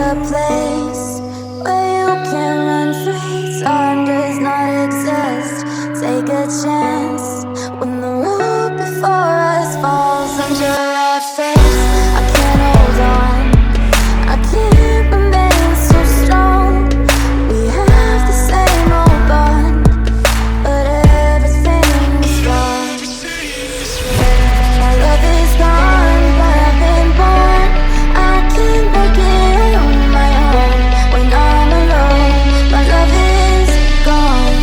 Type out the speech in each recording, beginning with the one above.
a place where you can run free. Time does not exist. Take a chance when the road before us falls under our face. I can't hold on, I can't remain so strong. We have the same old bond, but everything's gone. My love is gone, but I've been born. I can't make it on my own. When I'm alone, my love is gone.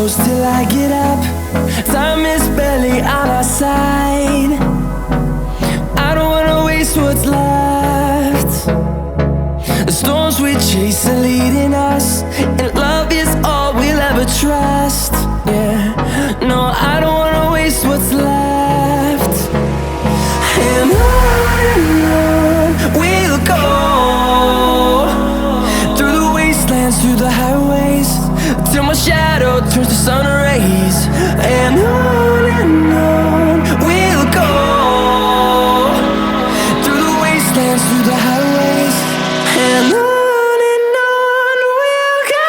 close till I get up. Time is barely on our side. I don't wanna waste what's left. The storms we chase are leading us, and love is all we'll ever trust. Yeah, no, I don't wanna waste what's left. And on we'll go, through the wastelands, through the highways, till my shadow turns to sun rays. And on we'll go, through the wastelands, through the highways, and on we'll go.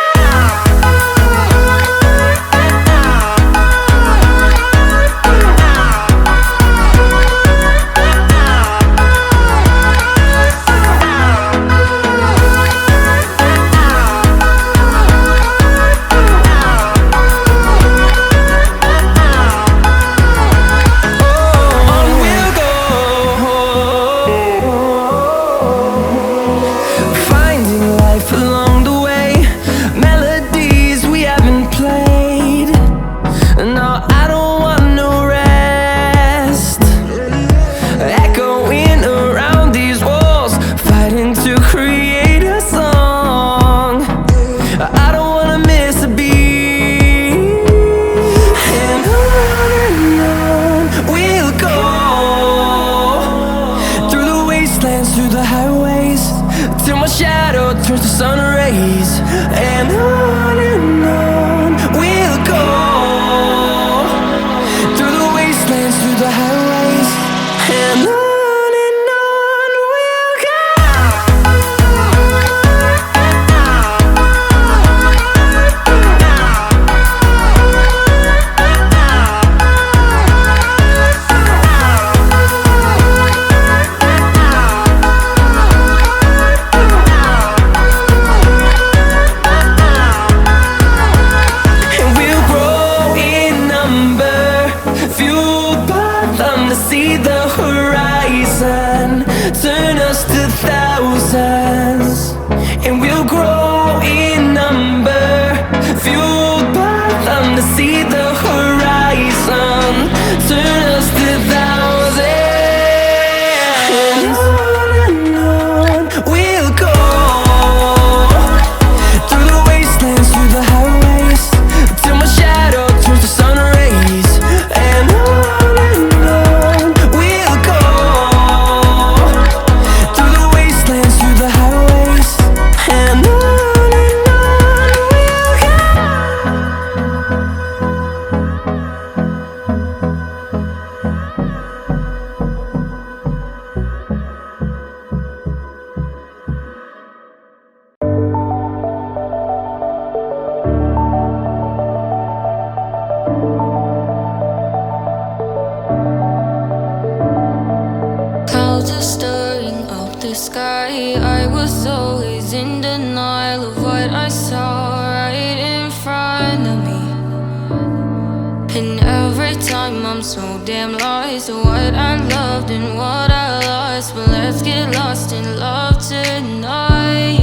Through the highways, till my shadow turns to sun rays. And on we'll go, through the wastelands, through the highways, and on we'll go. See the horizon, turn us to thousands, and we'll grow in number, fueled by them. To see the horizon, turn us to thousands, and on we'll go, through the wastelands, through the highways, till my shadow turns to sun rays. And on sky, I was always in denial of what I saw right in front of me. And every time I'm so damn lost to what I loved and what I lost. But let's get lost in love tonight.